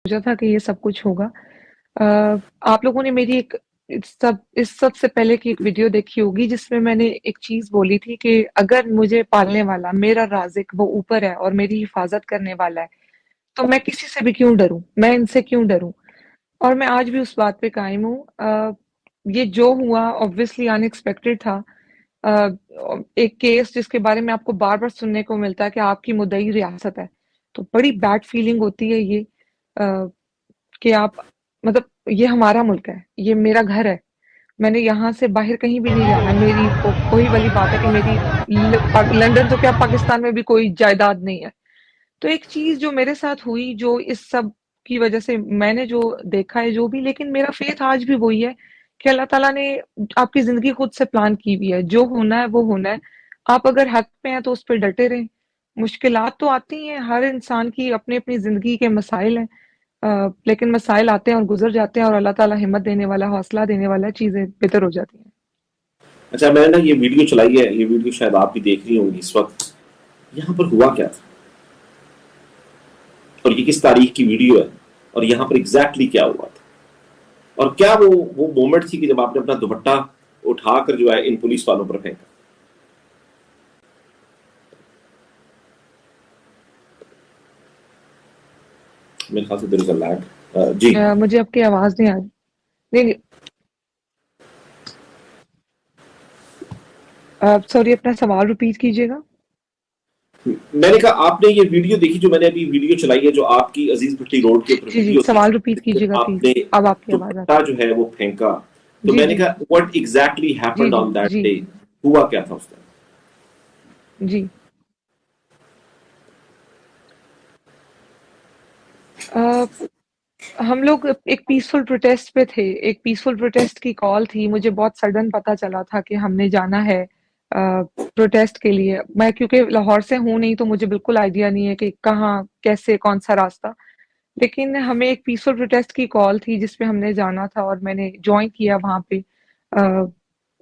سوچا تھا کہ یہ سب کچھ ہوگا۔ آپ لوگوں نے میری اس سب سے پہلے کی ایک ویڈیو دیکھی ہوگی جس میں نے ایک چیز بولی تھی کہ اگر مجھے پالنے والا میرا رازق وہ اوپر ہے اور میری حفاظت کرنے والا ہے تو میں کسی سے بھی کیوں ڈروں، میں ان سے کیوں ڈروں؟ اور میں آج بھی اس بات پہ قائم ہوں۔ یہ جو ہوا obviously unexpected تھا۔ ایک کیس جس کے بارے میں آپ کو بار بار سننے کو ملتا ہے کہ آپ کی مدعی ریاست ہے، تو بڑی بیڈ فیلنگ ہوتی ہے یہ کہ آپ مطلب یہ ہمارا ملک ہے، یہ میرا گھر ہے، میں نے یہاں سے باہر کہیں بھی نہیں جانا۔ میری وہی والی بات ہے کہ میری لندن تو کیا پاکستان میں بھی کوئی جائیداد نہیں ہے۔ تو ایک چیز جو میرے ساتھ ہوئی، جو اس سب کی وجہ سے میں نے جو دیکھا ہے جو بھی، لیکن میرا فیتھ آج بھی وہی ہے کہ اللہ تعالیٰ نے آپ کی زندگی خود سے پلان کی ہوئی ہے، جو ہونا ہے وہ ہونا ہے۔ آپ اگر حق پہ ہیں تو اس پہ ڈٹے رہیں۔ مشکلات تو آتی ہیں، ہر انسان کی اپنی اپنی زندگی کے مسائل ہیں، لیکن مسائل آتے ہیں اور گزر جاتے ہیں، اور اللہ تعالیٰ ہمت دینے والا، حوصلہ دینے والا، چیزیں بہتر ہو جاتی ہیں۔ اچھا، میں نے یہ ویڈیو چلائی ہے، یہ ویڈیو شاید آپ بھی دیکھ رہی ہوں گی اس وقت۔ یہاں پر ہوا کیا تھا اور یہ کس تاریخ کی ویڈیو ہے اور یہاں پر ایگزیکٹلی کیا ہوا تھا، اور کیا وہ مومنٹ تھی کہ جب آپ نے اپنا دوپٹہ اٹھا کر جو ہے ان پولیس والوں پر پھینکا؟ میرے خیال سے دیر از اے لیگ۔ جی مجھے آپ کی آواز نہیں آ رہی۔ نہیں، سوری، اپنا سوال ریپیٹ کیجیے گا۔ میں نے کہا آپ نے یہ ویڈیو دیکھی جو میں نے ابھی ویڈیو چلائی ہے، جو آپ کی عزیز بھٹی روڈ کے اوپر جی جی، ویڈیو تھی، سوال ریپیٹ کیجیے گا آپ پلیز، نے اب آپ کی آواز دوپٹہ آتی جو ہے وہ پھینکا، ہے۔ تو جی میں نے جی کہا واٹ ایگزیکٹلی جی ہیپنڈ جی آن دیٹ جی ڈے، ہوا کیا تھا اس دن؟ جی۔ ہم لوگ ایک پیسفل پروٹیسٹ پہ تھے، ایک پیسفل پروٹیسٹ کی کال تھی، مجھے بہت سڈن پتا چلا تھا کہ ہم نے جانا ہے پروٹیسٹ کے لیے۔ میں کیونکہ لاہور سے ہوں نہیں تو مجھے بالکل آئیڈیا نہیں ہے کہ کہاں، کیسے، کون سا راستہ، لیکن ہمیں ایک پیسفل پروٹیسٹ کی کال تھی جس پہ ہم نے جانا تھا، اور میں نے جوائن کیا وہاں پہ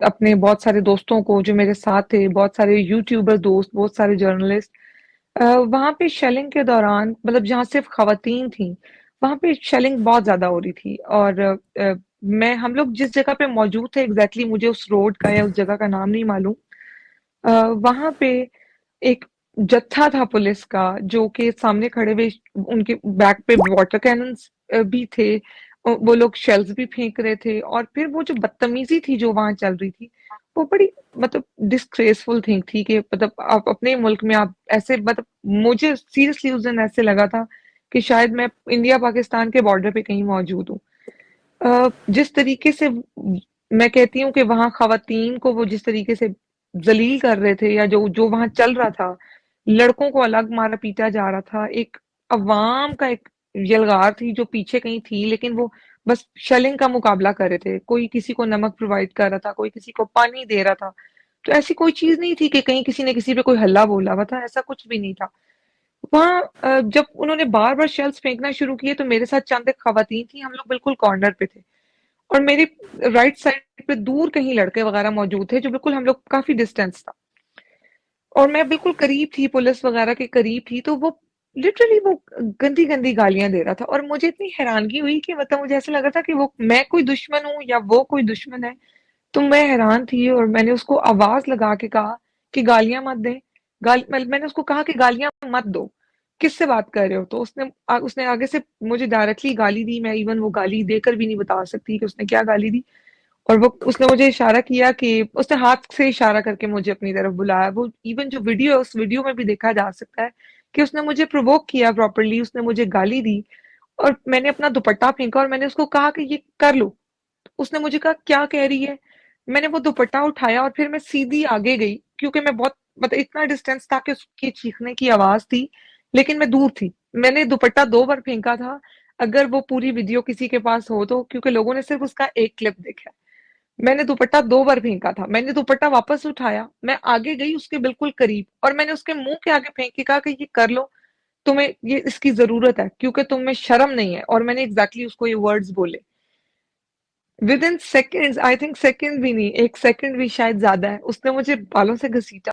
اپنے بہت سارے دوستوں کو جو میرے ساتھ تھے، بہت سارے یوٹیوبر دوست، بہت سارے جرنلسٹ۔ وہاں پہ شیلنگ کے دوران، مطلب جہاں صرف خواتین تھیں، وہاں پہ شیلنگ بہت زیادہ ہو رہی تھی، اور ہم لوگ جس جگہ پہ موجود تھے ایگزیکٹلی مجھے اس روڈ کا یا اس جگہ کا نام نہیں معلوم۔ وہاں پہ ایک جتھا تھا پولیس کا جو کہ سامنے کھڑے ہوئے، ان کے بیک پہ واٹر کیننز بھی تھے، وہ لوگ شیلز بھی پھینک رہے تھے، اور پھر وہ جو بدتمیزی تھی جو وہاں چل رہی تھی وہ بڑی مطلب ڈسگریسفل تھنگ تھی کہ مطلب آپ اپنے ملک میں آپ ایسے، مطلب مجھے سیریسلی اس دن ایسے لگا تھا کہ شاید میں انڈیا پاکستان کے بارڈر پہ کہیں موجود ہوں۔ جس طریقے سے میں کہتی ہوں کہ وہاں خواتین کو وہ جس طریقے سے ذلیل کر رہے تھے، یا جو وہاں چل رہا تھا، لڑکوں کو الگ مارا پیٹا جا رہا تھا، ایک عوام کا ایک یلغار تھی جو پیچھے کہیں تھی، لیکن وہ بس شیلنگ کا مقابلہ کر رہے تھے۔ کوئی کسی کو نمک پرووائڈ کر رہا تھا، کوئی کسی کو پانی دے رہا تھا، تو ایسی کوئی چیز نہیں تھی کہ کہیں کسی نے کسی پہ کوئی ہلہ بولا ہوا تھا، ایسا کچھ بھی نہیں تھا وہاں۔ جب انہوں نے بار بار شیلز پھینکنا شروع کیے تو میرے ساتھ چند ایک خواتین تھیں، ہم لوگ بالکل کارنر پہ تھے، اور میری رائٹ سائڈ پہ دور کہیں لڑکے وغیرہ موجود تھے جو بالکل ہم لوگ کافی ڈسٹینس تھا، اور میں بالکل قریب تھی، پولیس وغیرہ کے قریب تھی، تو وہ لٹرلی وہ گندی گندی گالیاں دے رہا تھا، اور مجھے اتنی حیرانگی ہوئی کہ مطلب مجھے ایسا لگا تھا کہ وہ میں کوئی دشمن ہوں یا وہ کوئی دشمن ہے۔ تو میں حیران تھی، اور میں نے اس کو آواز لگا کے کہا کہ گالیاں مت دیں، میں نے اس کو کہا کہ گالیاں مت دو، کس سے بات کر رہے ہو؟ تو اس نے آگے سے مجھے ڈائریکٹلی گالی دی، میں ایون وہ گالی دے کر بھی نہیں بتا سکتی کہ اس نے کیا گالی دی، اور اس نے مجھے اشارہ کیا کہ اس نے ہاتھ سے اشارہ کر کے مجھے اپنی طرف بلایا۔ وہ ایون جو ویڈیو ہے اس ویڈیو میں بھی دیکھا جا سکتا ہے کہ اس نے مجھے پرووک کیا پراپرلی، اس نے مجھے گالی دی، اور میں نے اپنا دوپٹہ پھینکا اور میں نے اس کو کہا کہ یہ کر لو۔ اس نے مجھے کہا کیا کہہ رہی ہے؟ میں نے وہ دوپٹہ اٹھایا اور پھر میں سیدھی آگے گئی، کیونکہ میں بہت مطلب اتنا ڈسٹینس تھا کہ اس کی چیخنے کی آواز تھی، لیکن میں دور تھی۔ میں نے دوپٹہ 2 بار پھینکا تھا، اگر وہ پوری ویڈیو کسی کے پاس ہو تو، کیونکہ لوگوں نے صرف اس کا ایک کلپ دیکھا ہے۔ میں نے دوپٹہ 2 بار پھینکا تھا، میں نے دوپٹہ واپس اٹھایا، میں آگے گئی اس کے بالکل قریب، اور میں نے اس کے منہ کے آگے پھینک کے کہا کہ یہ کر لو، تمہیں یہ اس کی ضرورت ہے کیونکہ تم میں شرم نہیں ہے، اور میں نے ایگزیکٹلی اس کو یہ ورڈز بولے۔ With in seconds, I think second بھی نہیں، 1 سیکنڈ بھی شاید زیادہ ہے، اس نے مجھے بالوں سے گھسیٹا،